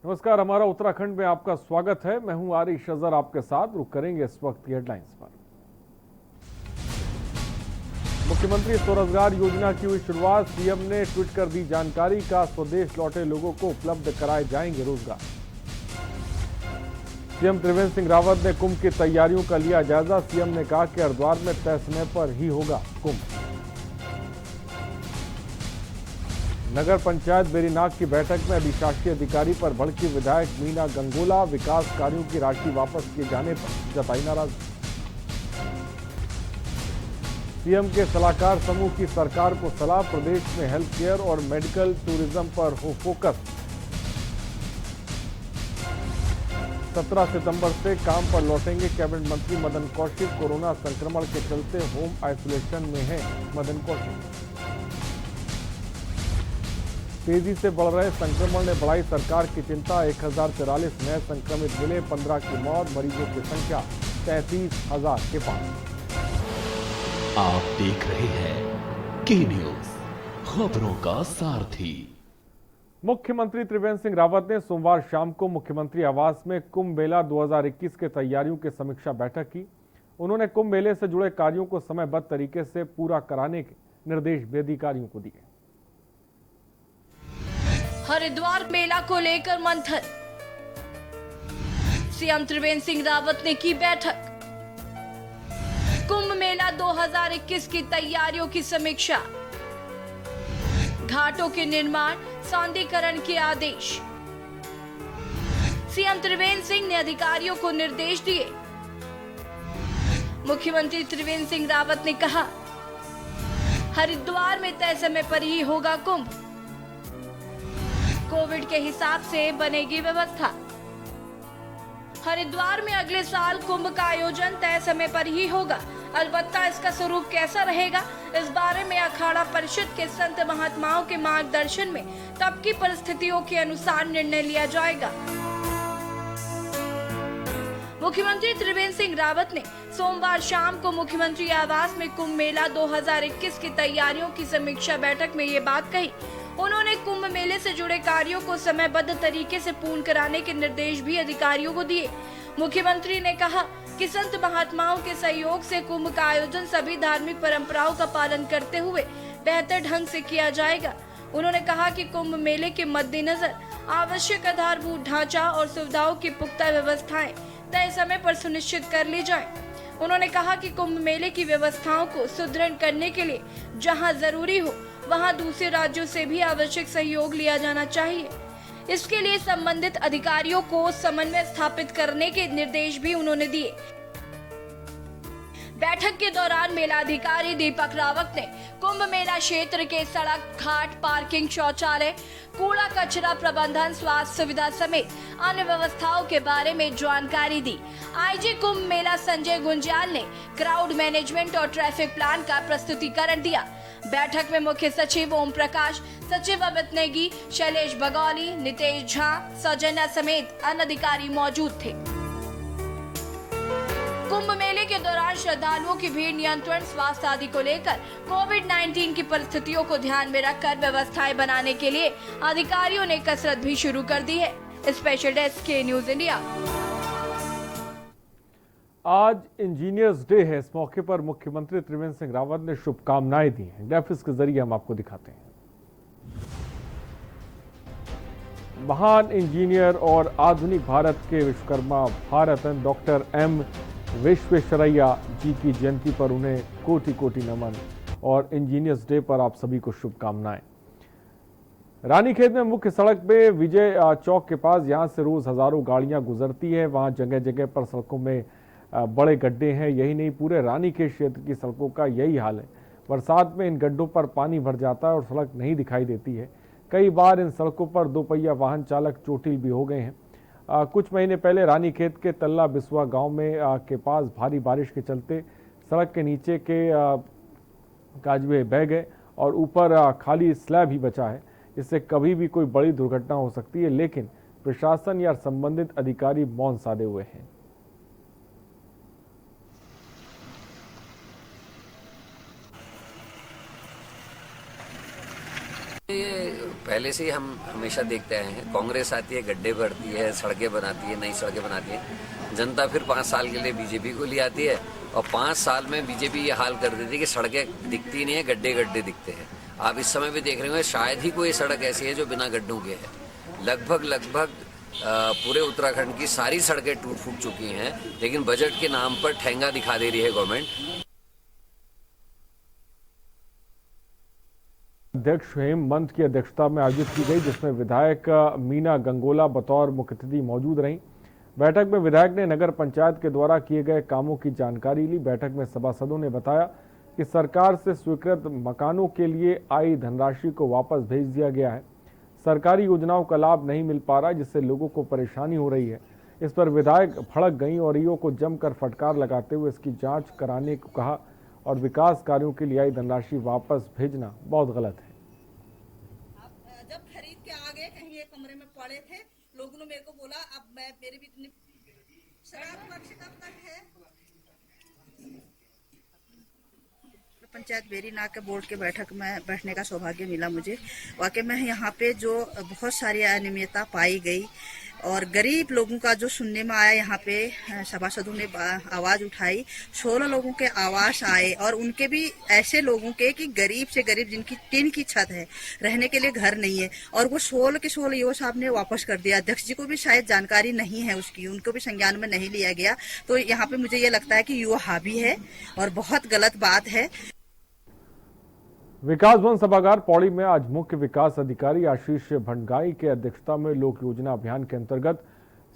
नमस्कार, हमारा उत्तराखंड में आपका स्वागत है। मैं हूं आरिश अजहर आपके साथ। रुक करेंगे इस वक्त की हेडलाइंस पर। मुख्यमंत्री स्वरोजगार योजना की हुई शुरुआत। सीएम ने ट्वीट कर दी जानकारी का स्वदेश लौटे लोगों को उपलब्ध कराए जाएंगे रोजगार। सीएम त्रिवेंद्र सिंह रावत ने कुंभ की तैयारियों का लिया जायजा। सीएम ने कहा कि हरिद्वार में तय समय पर ही होगा कुंभ। नगर पंचायत बेरीनाग की बैठक में अधिशासी अधिकारी पर भड़की विधायक मीना गंगोला। विकास कार्यों की राशि वापस किए जाने पर जताई नाराजगी। सीएम के सलाहकार समूह की सरकार को सलाह। प्रदेश में हेल्थ केयर और मेडिकल टूरिज्म पर हो फोकस। 17 सितंबर से काम पर लौटेंगे कैबिनेट मंत्री मदन कौशिक। कोरोना संक्रमण के चलते होम आइसोलेशन में है मदन कौशिक। तेजी से बढ़ रहे संक्रमण ने बढ़ाई सरकार की चिंता। 1043 नए संक्रमित मिले, 15 की मौत। मरीजों की संख्या 33,000 के पार। आप देख रहे हैं के न्यूज, खबरों का सारथी। मुख्यमंत्री त्रिवेंद्र सिंह रावत ने सोमवार शाम को मुख्यमंत्री आवास में कुंभ मेला 2021 के तैयारियों की समीक्षा बैठक की। उन्होंने कुंभ मेले से जुड़े कार्यों को समयबद्ध तरीके से पूरा कराने के निर्देश भी अधिकारियों को दिए। हरिद्वार मेला को लेकर मंथन। सीएम त्रिवेंद्र सिंह रावत ने की बैठक। कुंभ मेला 2021 की तैयारियों की समीक्षा। घाटों के निर्माण सौंदर्यीकरण के आदेश। सीएम त्रिवेंद्र सिंह ने अधिकारियों को निर्देश दिए। मुख्यमंत्री त्रिवेंद्र सिंह रावत ने कहा, हरिद्वार में तय समय पर ही होगा कुंभ। कोविड के हिसाब से बनेगी व्यवस्था। हरिद्वार में अगले साल कुंभ का आयोजन तय समय पर ही होगा। अलबत्ता इसका स्वरूप कैसा रहेगा, इस बारे में अखाड़ा परिषद के संत महात्माओं के मार्गदर्शन में तब की परिस्थितियों के अनुसार निर्णय लिया जाएगा। मुख्यमंत्री त्रिवेंद्र सिंह रावत ने सोमवार शाम को मुख्यमंत्री आवास में कुंभ मेला 2021 की तैयारियों की समीक्षा बैठक में ये बात कही। उन्होंने कुंभ मेले से जुड़े कार्यों को समयबद्ध तरीके से पूर्ण कराने के निर्देश भी अधिकारियों को दिए। मुख्यमंत्री ने कहा कि संत महात्माओं के सहयोग से कुंभ का आयोजन सभी धार्मिक परंपराओं का पालन करते हुए बेहतर ढंग से किया जाएगा। उन्होंने कहा कि कुंभ मेले के मद्देनजर आवश्यक आधारभूत ढांचा और सुविधाओं की पुख्ता व्यवस्थाएं तय समय पर सुनिश्चित कर ली जाएं। उन्होंने कहा कि कुंभ मेले की व्यवस्थाओं को सुदृढ़ करने के लिए जहां जरूरी हो वहां दूसरे राज्यों से भी आवश्यक सहयोग लिया जाना चाहिए। इसके लिए संबंधित अधिकारियों को समन्वय स्थापित करने के निर्देश भी उन्होंने दिए। बैठक के दौरान मेलाधिकारी दीपक रावत ने कुंभ मेला क्षेत्र के सड़क, घाट, पार्किंग, शौचालय, कूड़ा कचरा प्रबंधन, स्वास्थ्य सुविधा समेत अन्य व्यवस्थाओं के बारे में जानकारी दी। आईजी कुंभ मेला संजय गुंजाल ने क्राउड मैनेजमेंट और ट्रैफिक प्लान का प्रस्तुतिकरण दिया। बैठक में मुख्य सचिव ओम प्रकाश, सचिव अमित नेगी, शैलेश बगौली, नितेश झा, सौजन्या समेत अन्य अधिकारी मौजूद थे। कुंभ मेले के दौरान श्रद्धालुओं की भीड़ नियंत्रण, स्वास्थ्य आदि को लेकर कोविड-19 की परिस्थितियों को ध्यान में रखकर व्यवस्थाएं बनाने के लिए अधिकारियों ने कसरत भी शुरू कर दी है। स्पेशल डेस्क के न्यूज इंडिया। आज इंजीनियर्स डे है। इस मौके पर मुख्यमंत्री त्रिवेंद्र सिंह रावत ने शुभकामनाएं दी हैं। ग्राफिक्स के जरिए हम आपको दिखाते हैं। महान इंजीनियर और आधुनिक भारत के विश्वकर्मा भारत रत्न डॉक्टर एम विश्वेश्वरैया जी की जयंती पर उन्हें कोटि कोटि नमन और इंजीनियर्स डे पर आप सभी को शुभकामनाएं। रानीखेत में मुख्य सड़क पे विजय चौक के पास यहां से रोज हजारों गाड़ियां गुजरती है। वहां जगह जगह पर सड़कों में बड़े गड्ढे हैं। यही नहीं, पूरे रानीखेत क्षेत्र की सड़कों का यही हाल है। बरसात में इन गड्ढों पर पानी भर जाता है और सड़क नहीं दिखाई देती है। कई बार इन सड़कों पर दोपहिया वाहन चालक चोटिल भी हो गए हैं। कुछ महीने पहले रानीखेत के तल्ला बिस्वा गांव में के पास भारी बारिश के चलते सड़क के नीचे के काजवे बह गए और ऊपर खाली स्लैब ही बचा है। इससे कभी भी कोई बड़ी दुर्घटना हो सकती है, लेकिन प्रशासन या संबंधित अधिकारी मौन साधे हुए हैं। पहले से ही हम हमेशा देखते आए हैं, कांग्रेस आती है, गड्ढे भरती है, सड़कें बनाती है, नई सड़कें बनाती है। जनता फिर 5 साल के लिए बीजेपी को ले आती है और 5 साल में बीजेपी ये हाल कर देती है कि सड़कें दिखती नहीं है, गड्ढे गड्ढे दिखते हैं। आप इस समय भी देख रहे होंगे, शायद ही कोई सड़क ऐसी है जो बिना गड्ढों के है। लगभग पूरे उत्तराखंड की सारी सड़कें टूट फूट चुकी हैं, लेकिन बजट के नाम पर ठेंगा दिखा दे रही है गवर्नमेंट। अध्यक्ष हेमंत की अध्यक्षता में आयोजित की गई, जिसमें विधायक मीना गंगोला बतौर मुख्य अतिथि मौजूद रहीं। बैठक में विधायक ने नगर पंचायत के द्वारा किए गए कामों की जानकारी ली। बैठक में सभासदों ने बताया कि सरकार से स्वीकृत मकानों के लिए आई धनराशि को वापस भेज दिया गया है। सरकारी योजनाओं का लाभ नहीं मिल पा रहा, जिससे लोगों को परेशानी हो रही है। इस पर विधायक भड़क गईं और ईओ को जमकर फटकार लगाते हुए इसकी जांच कराने को कहा और विकास कार्यों के लिए आई धनराशि वापस भेजना बहुत गलत है। जब खरीद के आ गए, कहीं एक कमरे में पड़े थे, लोगों ने मेरे को बोला अब मैं मेरे भी इतनी शराब पक्ष कब तक है। पंचायत बेरीनाग के बोर्ड के बैठक में बैठने का सौभाग्य मिला मुझे। वाकई में यहाँ पे जो बहुत सारी अनियमितता पाई गई और गरीब लोगों का जो सुनने में आया, यहाँ पे सभासदों ने आवाज उठाई। 16 लोगों के आवास आए और उनके भी ऐसे लोगों के कि गरीब से गरीब जिनकी टीन की छत है, रहने के लिए घर नहीं है, और वो 16 के 16 ईओ साहब ने वापस कर दिया। अध्यक्ष जी को भी शायद जानकारी नहीं है उसकी, उनको भी संज्ञान में नहीं लिया गया। तो यहाँ पे मुझे ये लगता है कि ईओ हावी है और बहुत गलत बात है। विकास भवन सभागार पौड़ी में आज मुख्य विकास अधिकारी आशीष भंडगाई के अध्यक्षता में लोक योजना अभियान के अंतर्गत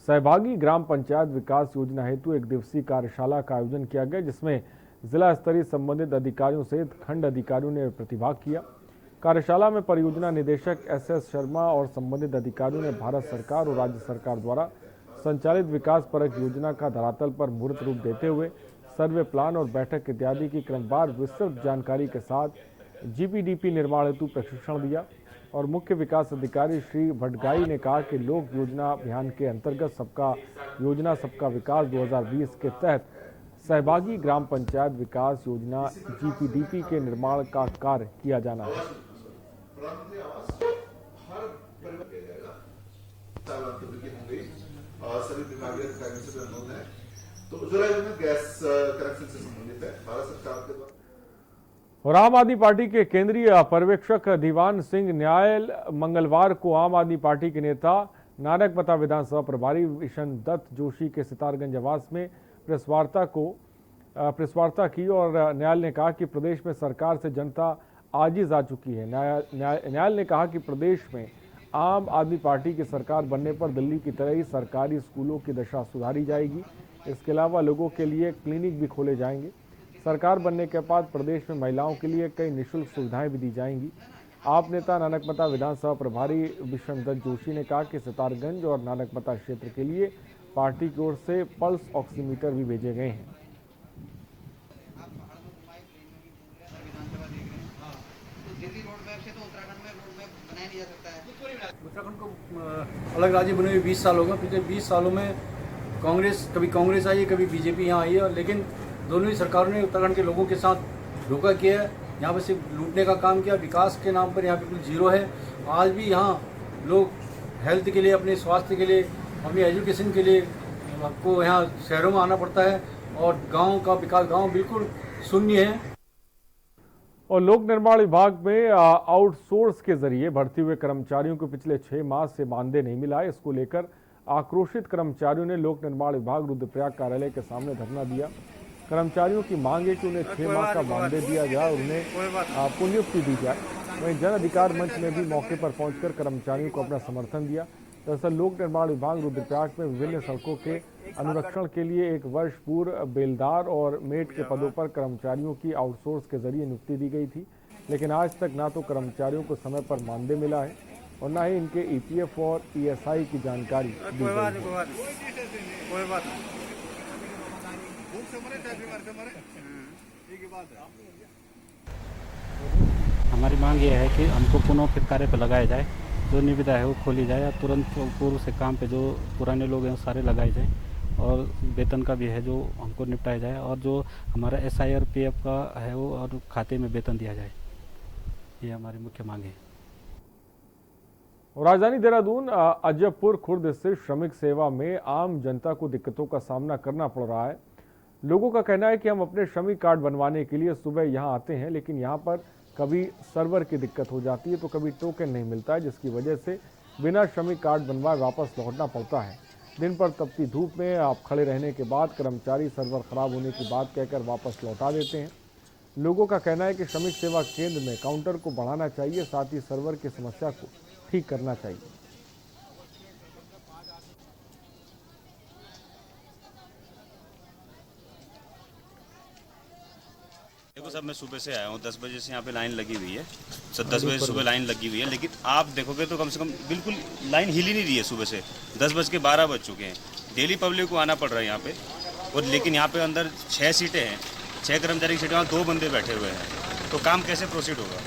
सहभागी ग्राम पंचायत विकास योजना हेतु एक दिवसीय कार्यशाला का आयोजन किया गया, जिसमें जिला स्तरीय संबंधित अधिकारियों सहित खंड अधिकारियों ने प्रतिभाग किया। कार्यशाला में परियोजना निदेशक SS शर्मा और संबंधित अधिकारियों ने भारत सरकार और राज्य सरकार द्वारा संचालित विकास परक योजना का धरातल पर मूर्त रूप देते हुए सर्वे प्लान और बैठक इत्यादि की क्रमवार विस्तृत जानकारी के साथ GPDP निर्माण हेतु प्रशिक्षण दिया। और मुख्य विकास अधिकारी श्री भटगाई ने कहा कि लोक योजना अभियान के अंतर्गत सबका योजना सबका विकास 2020 के तहत सहभागी ग्राम पंचायत विकास योजना GPDP के निर्माण का कार्य किया जाना है। सभी विभागीय अधिकारियों से अनुरोध है। तो उज्ज्वला योजना गैस कनेक्शन से संबंधित है। भारत सरकार के द्वारा और आम आदमी पार्टी के केंद्रीय पर्यवेक्षक दीवान सिंह न्यायल मंगलवार को आम आदमी पार्टी के नेता नानकमता विधानसभा प्रभारी विशन दत्त जोशी के सितारगंज आवास में प्रेस वार्ता की और न्यायल ने कहा कि प्रदेश में सरकार से जनता आजिज आ चुकी है। न्यायल ने कहा कि प्रदेश में आम आदमी पार्टी की सरकार बनने पर दिल्ली की तरह ही सरकारी स्कूलों की दशा सुधारी जाएगी। इसके अलावा लोगों के लिए क्लिनिक भी खोले जाएंगे। सरकार बनने के बाद प्रदेश में महिलाओं के लिए कई निःशुल्क सुविधाएं भी दी जाएंगी। आप नेता नानकमता विधानसभा प्रभारी विशनदत्त जोशी ने कहा कि सितारगंज और नानकमता क्षेत्र के लिए पार्टी की ओर से पल्स ऑक्सीमीटर भी भेजे गए हैं। उत्तराखंड को अलग राज्य बने हुए 20 साल हो गए। पिछले 20 सालों में कभी कांग्रेस आई है, कभी बीजेपी यहाँ आई है, लेकिन दोनों ही सरकारों ने उत्तराखंड के लोगों के साथ धोखा किया है। यहाँ पर सिर्फ लूटने का काम किया। विकास के नाम पर यहाँ बिल्कुल जीरो है। आज भी यहाँ लोग हेल्थ के लिए, अपने स्वास्थ्य के लिए, अपनी एजुकेशन के लिए आपको यहाँ शहरों में आना पड़ता है और गाँव का विकास, गाँव बिल्कुल शून्य है। और लोक निर्माण विभाग में आउटसोर्स के जरिए भर्ती हुए कर्मचारियों को पिछले 6 माह से मानदेय नहीं मिला है। इसको लेकर आक्रोशित कर्मचारियों ने लोक निर्माण विभाग रुद्रप्रयाग कार्यालय के सामने धरना दिया। कर्मचारियों की मांग है कि उन्हें 6 माह का मानदेय दिया जाए और उन्हें पुण्योक्ति दी जाए। वहीं जन अधिकार मंच ने भी मौके पर पहुंचकर कर्मचारियों को अपना समर्थन दिया। दरअसल लोक निर्माण विभाग रुद्रप्रयाग में विभिन्न सड़कों के अनुरक्षण के लिए 1 वर्ष पूर्व बेलदार और मेट के पदों पर कर्मचारियों की आउटसोर्स के जरिए नियुक्ति दी गई थी, लेकिन आज तक ना तो कर्मचारियों को समय पर मानदेय मिला है और न ही इनके EPF और ESI की जानकारी दी गई है। हमारी मांग ये है कि हमको पुनः फिर कार्य पर लगाया जाए। जो निविदा है वो खोली जाए या तुरंत पूर्व से काम पे जो पुराने लोग हैं वो सारे लगाए जाए और वेतन का भी है जो हमको निपटाया जाए और जो हमारा SI और PF का है वो और खाते में वेतन दिया जाए। ये हमारी मुख्य मांग है। राजधानी देहरादून अजबपुर खुर्द स्थित श्रमिक सेवा में आम जनता को दिक्कतों का सामना करना पड़ रहा है। लोगों का कहना है कि हम अपने श्रमिक कार्ड बनवाने के लिए सुबह यहां आते हैं, लेकिन यहां पर कभी सर्वर की दिक्कत हो जाती है तो कभी टोकन नहीं मिलता है, जिसकी वजह से बिना श्रमिक कार्ड बनवाए वापस लौटना पड़ता है। दिन पर तपती धूप में आप खड़े रहने के बाद कर्मचारी सर्वर खराब होने की बात कहकर वापस लौटा देते हैं। लोगों का कहना है कि श्रमिक सेवा केंद्र में काउंटर को बढ़ाना चाहिए, साथ ही सर्वर की समस्या को ठीक करना चाहिए। देखो साहब, मैं सुबह से आया हूँ, 10 बजे से यहाँ पे लाइन लगी हुई है। 10 बजे सुबह लाइन लगी हुई है, लेकिन आप देखोगे तो कम से कम बिल्कुल लाइन हिल ही नहीं रही है सुबह से। 10:12 बज चुके हैं। डेली पब्लिक को आना पड़ रहा है यहाँ पे, और लेकिन यहाँ पे अंदर 6 सीटें हैं, 6 कर्मचारी की सीटें, वहाँ 2 बंदे बैठे हुए हैं, तो काम कैसे प्रोसीड होगा?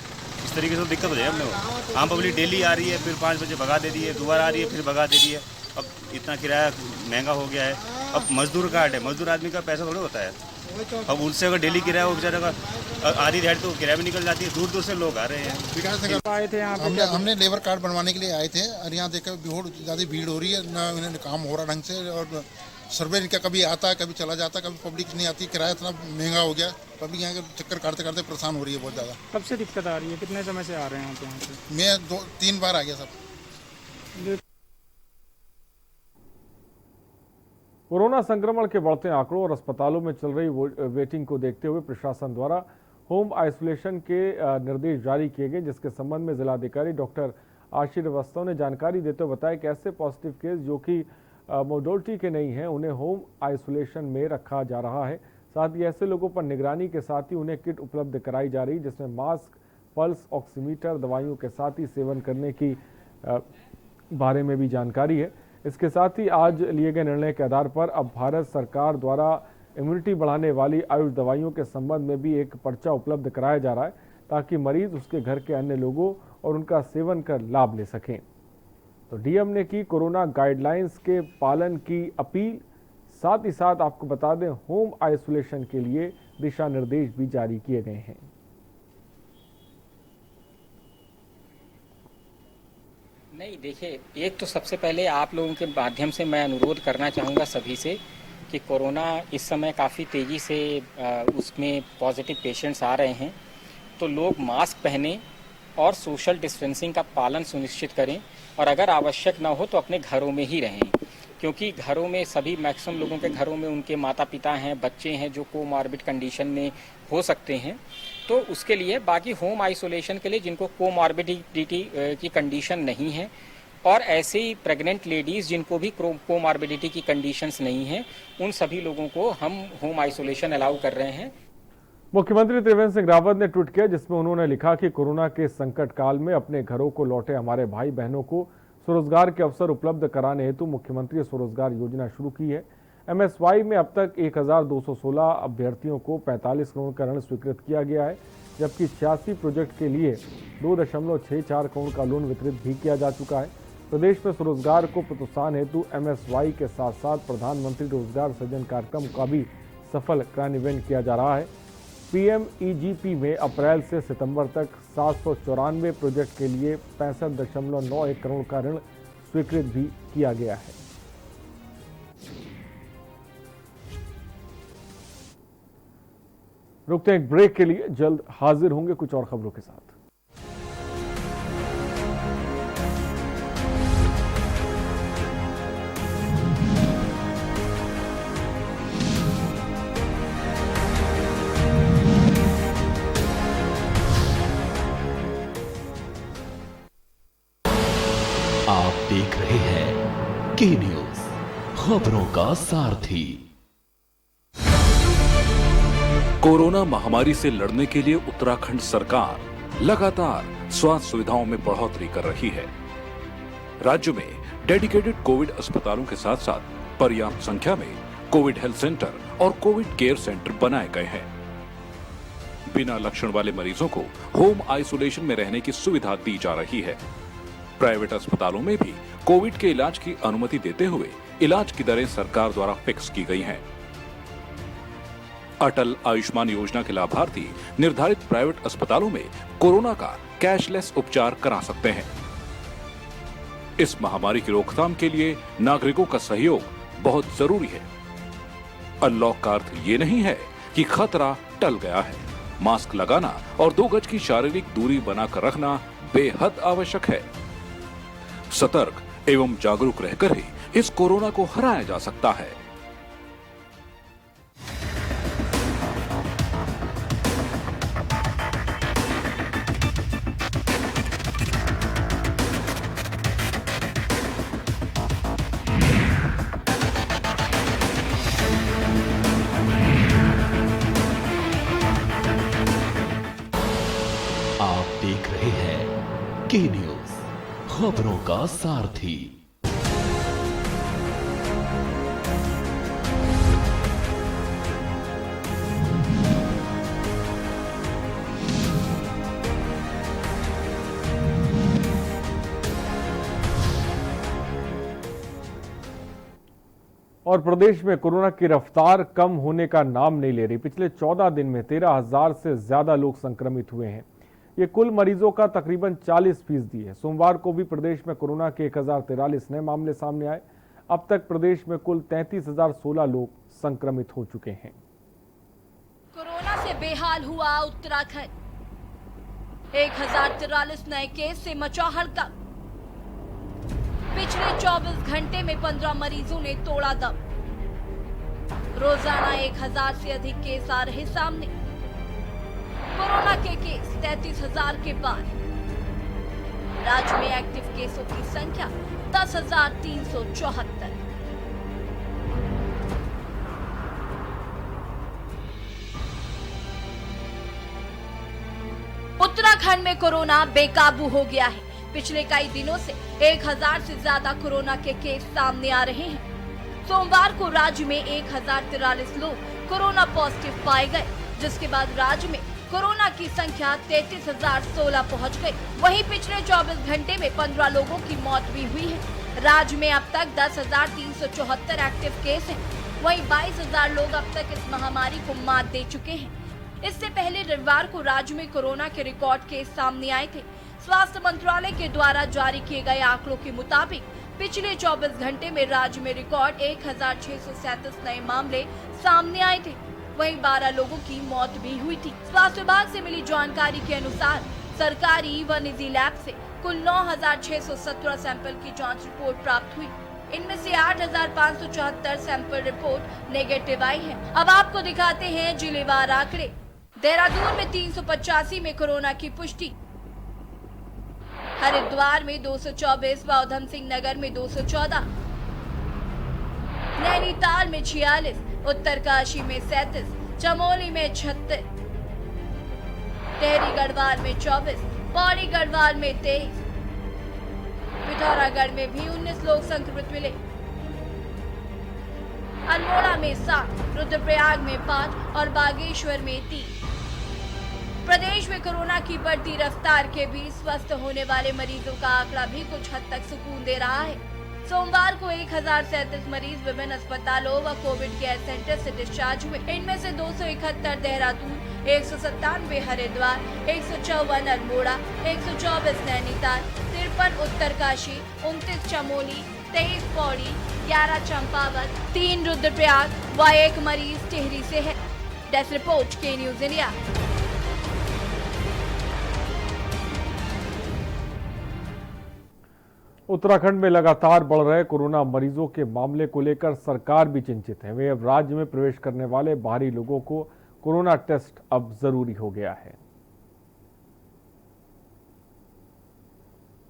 इस तरीके से तो दिक्कत हो जाए अपने को। आम पब्लिक डेली आ रही है, फिर 5 बजे भगा दे रही है, दोबारा आ रही है, फिर भगा दे रही है। अब इतना किराया महंगा हो गया है। अब मजदूर कार्ड है, मजदूर आदमी का पैसा थोड़ा होता है। अब उनसे अगर डेली किराया वो बेचारे का आधी दिहाड़ी तो किराया भी निकल जाती है। दूर दूर से लोग आ रहे हैं। आए थे यहाँ पे, हमने लेबर कार्ड बनवाने के लिए आए थे, और यहाँ देखकर बहुत ज़्यादा भीड़ हो रही है, ना इन्हें काम हो रहा ढंग से, और सर्वे इनका कभी आता है कभी चला जाता है, कभी पब्लिक नहीं आती। किराया इतना महंगा हो गया, पब्लिक यहाँ के चक्कर काटते काटते परेशान हो रही है बहुत ज़्यादा। कब से दिक्कत आ रही है? कितने समय से आ रहे हैं आप यहाँ पे? मैं 2-3 बार आ गया सब। कोरोना संक्रमण के बढ़ते आंकड़ों और अस्पतालों में चल रही वेटिंग को देखते हुए प्रशासन द्वारा होम आइसोलेशन के निर्देश जारी किए गए, जिसके संबंध में जिलाधिकारी डॉक्टर आशीष श्रीवास्तव ने जानकारी देते हुए बताया कि ऐसे पॉजिटिव केस जो कि मोडोलिटी के नहीं हैं, उन्हें होम आइसोलेशन में रखा जा रहा है। साथ ही ऐसे लोगों पर निगरानी के साथ ही उन्हें किट उपलब्ध कराई जा रही, जिसमें मास्क, पल्स ऑक्सीमीटर, दवाइयों के साथ ही सेवन करने की बारे में भी जानकारी है। इसके साथ ही आज लिए गए निर्णय के आधार पर अब भारत सरकार द्वारा इम्यूनिटी बढ़ाने वाली आयुष दवाइयों के संबंध में भी एक पर्चा उपलब्ध कराया जा रहा है, ताकि मरीज उसके घर के अन्य लोगों और उनका सेवन कर लाभ ले सकें। तो डीएम ने की कोरोना गाइडलाइंस के पालन की अपील। साथ ही साथ आपको बता दें, होम आइसोलेशन के लिए दिशा निर्देश भी जारी किए गए हैं। नहीं, देखिए, एक तो सबसे पहले आप लोगों के माध्यम से मैं अनुरोध करना चाहूँगा सभी से कि कोरोना इस समय काफ़ी तेज़ी से उसमें पॉजिटिव पेशेंट्स आ रहे हैं, तो लोग मास्क पहनें और सोशल डिस्टेंसिंग का पालन सुनिश्चित करें, और अगर आवश्यक ना हो तो अपने घरों में ही रहें, क्योंकि घरों में सभी मैक्सिमम लोगों के घरों में उनके माता पिता हैं, बच्चे हैं जो कोमॉर्बिड कंडीशन में हो सकते हैं। तो उसके लिए बाकी होम आइसोलेशन के लिए जिनको कोमॉर्बिडिटी की कंडीशन नहीं है, और ऐसे ही प्रेग्नेंट लेडीज़ जिनको भी कोमॉर्बिडिटी की कंडीशंस नहीं है, उन सभी लोगों को हम होम आइसोलेशन अलाउ कर रहे हैं। मुख्यमंत्री त्रिवेंद्र सिंह रावत ने ट्वीट किया, जिसमें उन्होंने लिखा कि कोरोना के संकट काल में अपने घरों को लौटे हमारे भाई बहनों को स्वरोजगार के अवसर उपलब्ध कराने हेतु मुख्यमंत्री स्वरोजगार योजना शुरू की है। एमएसवाई में अब तक 1216 अभ्यर्थियों को 45 करोड़ का ऋण स्वीकृत किया गया है, जबकि 86 प्रोजेक्ट के लिए 2.64 करोड़ का लोन वितरित भी किया जा चुका है। प्रदेश में स्वरोजगार को प्रोत्साहन हेतु एमएसवाई के साथ साथ प्रधानमंत्री रोजगार सृजन कार्यक्रम का भी सफल क्रियान्वयन किया जा रहा है। पीएमईजीपी में अप्रैल से सितंबर तक 794 प्रोजेक्ट के लिए 65.91 करोड़ का ऋण स्वीकृत भी किया गया है। रुकते हैं एक ब्रेक के लिए, जल्द हाजिर होंगे कुछ और खबरों के साथ। आप देख रहे हैं के न्यूज, खबरों का सारथी। कोरोना महामारी से लड़ने के लिए उत्तराखंड सरकार लगातार स्वास्थ्य सुविधाओं में बढ़ोतरी कर रही है। राज्य में डेडिकेटेड कोविड अस्पतालों के साथ साथ पर्याप्त संख्या में कोविड हेल्थ सेंटर और कोविड केयर सेंटर बनाए गए हैं। बिना लक्षण वाले मरीजों को होम आइसोलेशन में रहने की सुविधा दी जा रही है। प्राइवेट अस्पतालों में भी कोविड के इलाज की अनुमति देते हुए इलाज की दरें सरकार द्वारा फिक्स की गई हैं। अटल आयुष्मान योजना के लाभार्थी निर्धारित प्राइवेट अस्पतालों में कोरोना का कैशलेस उपचार करा सकते हैं। इस महामारी की रोकथाम के लिए नागरिकों का सहयोग बहुत जरूरी है। अनलॉक का अर्थ ये नहीं है कि खतरा टल गया है। मास्क लगाना और 2 गज की शारीरिक दूरी बनाकर रखना बेहद आवश्यक है। सतर्क एवं जागरूक रहकर ही इस कोरोना को हराया जा सकता है। आप देख रहे हैं के न्यूज, खबरों का सारथी। और प्रदेश में कोरोना की रफ्तार कम होने का नाम नहीं ले रही। पिछले 14 दिन में 13,000 से ज्यादा लोग संक्रमित हुए हैं। ये कुल मरीजों का तकरीबन 40% है। सोमवार को भी प्रदेश में कोरोना के 1043 नए मामले सामने आए। अब तक प्रदेश में कुल 33,016 लोग संक्रमित हो चुके हैं। कोरोना से बेहाल हुआ उत्तराखंड। 1043 नए केस से मचा हड़कंप। पिछले 24 घंटे में 15 मरीजों ने तोड़ा दम। रोजाना 1000 से अधिक केस आ रहे सामने। कोरोना के केस 33,000 के पार। राज्य में एक्टिव केसों की संख्या 10,374। उत्तराखंड में कोरोना बेकाबू हो गया है। पिछले कई दिनों से 1000 से ज्यादा कोरोना के केस सामने आ रहे हैं। सोमवार को राज्य में 1043 लोग कोरोना पॉजिटिव पाए गए, जिसके बाद राज्य में कोरोना की संख्या 33,016 पहुंच गई। वहीं पिछले 24 घंटे में 15 लोगों की मौत भी हुई है। राज्य में अब तक 10,374 एक्टिव केस हैं। वहीं 22,000 लोग अब तक इस महामारी को मात दे चुके हैं। इससे पहले रविवार को राज्य में कोरोना के रिकॉर्ड केस सामने आए थे। स्वास्थ्य मंत्रालय के द्वारा जारी किए गए आंकड़ों के मुताबिक पिछले 24 घंटे में राज्य में रिकॉर्ड 1,637 नए मामले सामने आए थे। वहीं 12 लोगों की मौत भी हुई थी। स्वास्थ्य विभाग से मिली जानकारी के अनुसार सरकारी व निजी लैब से कुल 9,617 सैंपल की जांच रिपोर्ट प्राप्त हुई। इनमें से 8,574 सैंपल रिपोर्ट नेगेटिव आई है। अब आपको दिखाते हैं जिलेवार आंकड़े। देहरादून में 385 में कोरोना की पुष्टि। हरिद्वार में 224 व उधम सिंह नगर में 214, नैनीताल में 46, उत्तरकाशी में 37, चमोली में 36, टिहरी गढ़वाल में 24, पौड़ी गढ़वाल में 23, पिथौरागढ़ में भी 19 लोग संक्रमित मिले। अल्मोड़ा में 7, रुद्रप्रयाग में 5 और बागेश्वर में 3। प्रदेश में कोरोना की बढ़ती रफ्तार के बीच स्वस्थ होने वाले मरीजों का आंकड़ा भी कुछ हद तक सुकून दे रहा है। सोमवार को 1037 मरीज विभिन्न अस्पतालों व कोविड केयर सेंटर से डिस्चार्ज हुए। इनमें से 271 देहरादून, 197 हरिद्वार, 154 अल्मोड़ा, 124 नैनीताल, 53 उत्तरकाशी, 29 चमोली, 23 पौड़ी, 11 चंपावत, 3 रुद्रप्रयाग व 1 मरीज टिहरी से है। डेस्क रिपोर्ट के न्यूज इंडिया। उत्तराखंड में लगातार बढ़ रहे कोरोना मरीजों के मामले को लेकर सरकार भी चिंतित है। वे अब राज्य में प्रवेश करने वाले बाहरी लोगों को कोरोना टेस्ट अब जरूरी हो गया है।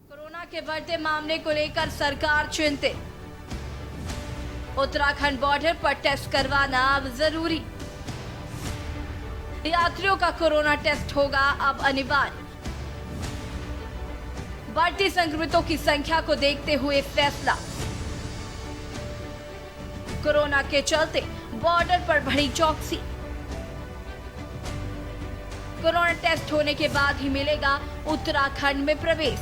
कोरोना के बढ़ते मामले को लेकर सरकार चिंतित। उत्तराखंड बॉर्डर पर टेस्ट करवाना अब जरूरी। यात्रियों का कोरोना टेस्ट होगा अब अनिवार्य। बढ़ती संक्रमितों की संख्या को देखते हुए फैसला। कोरोना के चलते बॉर्डर पर बढ़ी चौकसी। कोरोना टेस्ट होने के बाद ही मिलेगा उत्तराखंड में प्रवेश।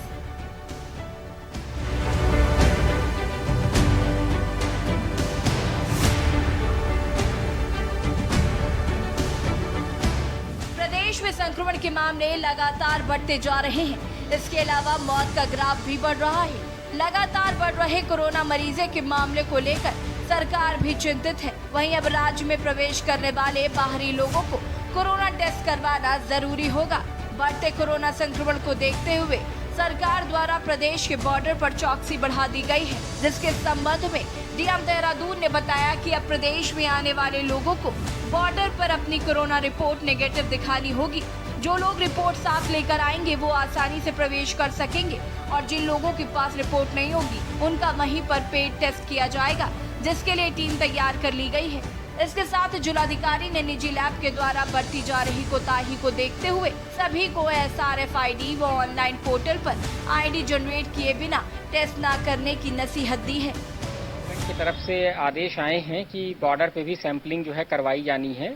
प्रदेश में संक्रमण के मामले लगातार बढ़ते जा रहे हैं। इसके अलावा मौत का ग्राफ भी बढ़ रहा है। लगातार बढ़ रहे कोरोना मरीजों के मामले को लेकर सरकार भी चिंतित है। वहीं अब राज्य में प्रवेश करने वाले बाहरी लोगों को कोरोना टेस्ट करवाना जरूरी होगा। बढ़ते कोरोना संक्रमण को देखते हुए सरकार द्वारा प्रदेश के बॉर्डर पर चौकसी बढ़ा दी गई है, जिसके संबंध में डीएम देहरादून ने बताया कि अब प्रदेश में आने वाले लोगों को बॉर्डर पर अपनी कोरोना रिपोर्ट नेगेटिव दिखानी होगी। जो लोग रिपोर्ट साथ लेकर आएंगे वो आसानी से प्रवेश कर सकेंगे और जिन लोगों के पास रिपोर्ट नहीं होगी उनका वहीं पर पेड टेस्ट किया जाएगा, जिसके लिए टीम तैयार कर ली गई है। इसके साथ जिलाधिकारी ने निजी लैब के द्वारा बढ़ती जा रही कोताही को देखते हुए सभी को SRFID व ऑनलाइन पोर्टल पर ID जनरेट किए बिना टेस्ट न करने की नसीहत दी है। की तरफ से आदेश आए हैं कि बॉर्डर पे भी सैंपलिंग जो है करवाई जानी है।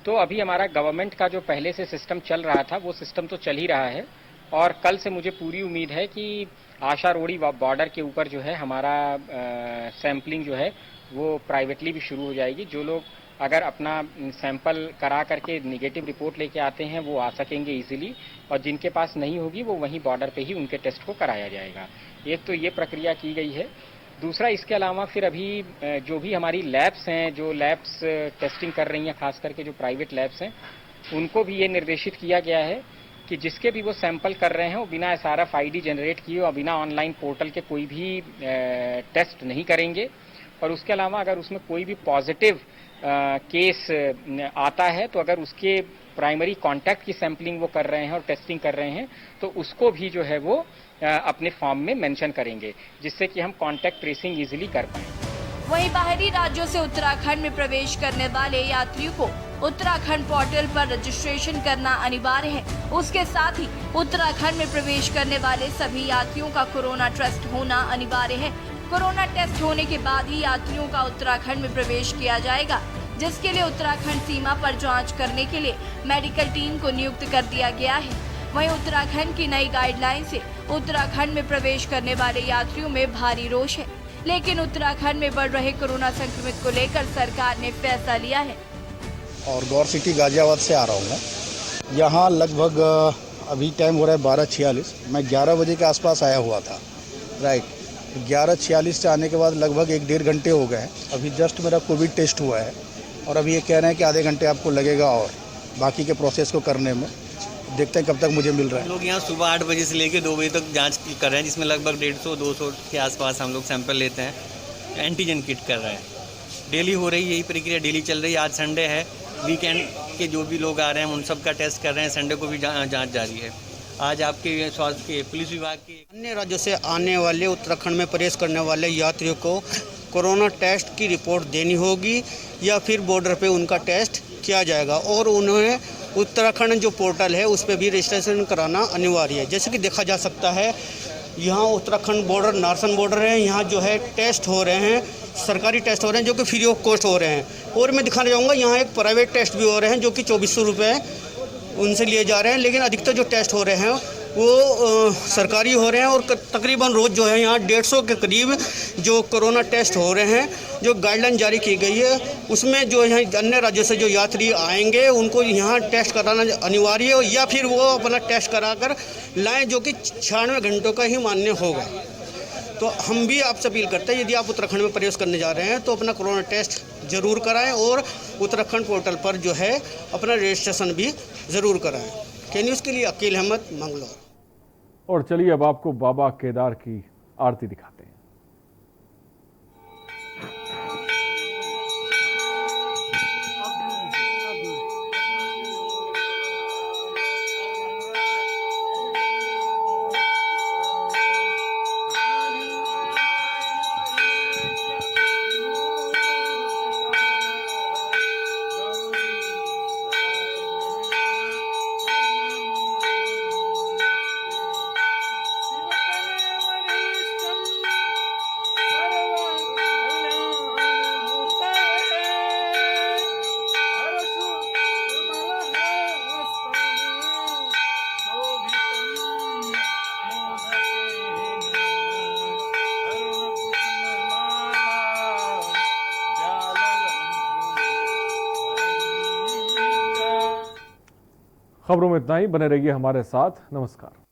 तो अभी हमारा गवर्नमेंट का जो पहले से सिस्टम चल रहा था वो सिस्टम तो चल ही रहा है और कल से मुझे पूरी उम्मीद है कि आशा रोड़ी बॉर्डर के ऊपर जो है हमारा सैंपलिंग जो है वो प्राइवेटली भी शुरू हो जाएगी। जो लोग अगर अपना सैंपल करा करके नेगेटिव रिपोर्ट लेके आते हैं वो आ सकेंगे इजीली और जिनके पास नहीं होगी वो वहीं बॉर्डर पे ही उनके टेस्ट को कराया जाएगा। एक तो ये प्रक्रिया की गई है। दूसरा, इसके अलावा फिर अभी जो भी हमारी लैब्स हैं, जो लैब्स टेस्टिंग कर रही हैं, खास करके जो प्राइवेट लैब्स हैं, उनको भी ये निर्देशित किया गया है कि जिसके भी वो सैंपल कर रहे हैं वो बिना SRFID जनरेट किए और बिना ऑनलाइन पोर्टल के कोई भी टेस्ट नहीं करेंगे। और उसके अलावा अगर उसमें कोई भी पॉजिटिव केस आता है तो अगर उसके प्राइमरी कांटेक्ट की सैंपलिंग वो कर रहे हैं और टेस्टिंग कर रहे हैं तो उसको भी जो है वो अपने फॉर्म में मेंशन करेंगे, जिससे कि हम कांटेक्ट ट्रेसिंग इजीली कर पाएं। वहीं बाहरी राज्यों से उत्तराखंड में प्रवेश करने वाले यात्रियों को उत्तराखंड पोर्टल पर रजिस्ट्रेशन करना अनिवार्य है। उसके साथ ही उत्तराखंड में प्रवेश करने वाले सभी यात्रियों का कोरोना टेस्ट होना अनिवार्य है। कोरोना टेस्ट होने के बाद ही यात्रियों का उत्तराखंड में प्रवेश किया जाएगा, जिसके लिए उत्तराखंड सीमा पर जांच करने के लिए मेडिकल टीम को नियुक्त कर दिया गया है। वहीं उत्तराखंड की नई गाइडलाइन से उत्तराखंड में प्रवेश करने वाले यात्रियों में भारी रोष है, लेकिन उत्तराखंड में बढ़ रहे कोरोना संक्रमित को लेकर सरकार ने फैसला लिया है। और गौर सिटी गाजियाबाद से आ रहा हूँ मैं। यहाँ लगभग अभी टाइम हो रहा है 12:46। मैं 11 बजे के आसपास आया हुआ था, राइट। 11:46 से आने के बाद लगभग 1-1.5 घंटे हो गए हैं। अभी जस्ट मेरा कोविड टेस्ट हुआ है और अभी ये कह रहे हैं कि आधे घंटे आपको लगेगा और बाकी के प्रोसेस को करने में। देखते हैं कब तक मुझे मिल रहा है। लोग यहाँ सुबह 8 बजे से लेकर 2 बजे तक जांच कर रहे हैं, जिसमें लगभग 150-200 के आसपास हम लोग सैंपल लेते हैं। एंटीजन किट कर रहे हैं, डेली हो रही यही प्रक्रिया, डेली चल रही है। आज संडे है, वीकेंड के जो भी लोग आ रहे हैं उन सब का टेस्ट कर रहे हैं। संडे को भी जाँच जारी है। आज आपके स्वास्थ्य के पुलिस विभाग के अन्य राज्यों से आने वाले उत्तराखंड में प्रवेश करने वाले यात्रियों को कोरोना टेस्ट की रिपोर्ट देनी होगी या फिर बॉर्डर पे उनका टेस्ट किया जाएगा और उन्होंने उत्तराखंड जो पोर्टल है उस पर भी रजिस्ट्रेशन कराना अनिवार्य है। जैसे कि देखा जा सकता है यहाँ उत्तराखंड बॉर्डर नारसन बॉर्डर है, यहाँ जो है टेस्ट हो रहे हैं, सरकारी टेस्ट हो रहे हैं जो कि फ्री ऑफ कॉस्ट हो रहे हैं। और मैं दिखाना चाहूँगा यहाँ एक प्राइवेट टेस्ट भी हो रहे हैं जो कि 2400 रुपये उनसे लिए जा रहे हैं, लेकिन अधिकतर जो टेस्ट हो रहे हैं वो सरकारी हो रहे हैं। और तकरीबन रोज़ जो है यहाँ 150 के करीब जो कोरोना टेस्ट हो रहे हैं। जो गाइडलाइन जारी की गई है उसमें जो यहाँ अन्य राज्यों से जो यात्री आएंगे उनको यहाँ टेस्ट कराना अनिवार्य है या फिर वो अपना टेस्ट कराकर लाएं, जो कि 96 घंटों का ही मान्य होगा। तो हम भी आपसे अपील करते हैं, यदि आप उत्तराखंड में प्रवेश करने जा रहे हैं तो अपना कोरोना टेस्ट ज़रूर कराएं और उत्तराखंड पोर्टल पर जो है अपना रजिस्ट्रेशन भी ज़रूर कराएं। के न्यूज़ के लिए अकील अहमद, मंगलौर। और चलिए अब आपको बाबा केदार की आरती दिखाते हैं। खबरों में इतना ही। बने रहिए हमारे साथ। नमस्कार।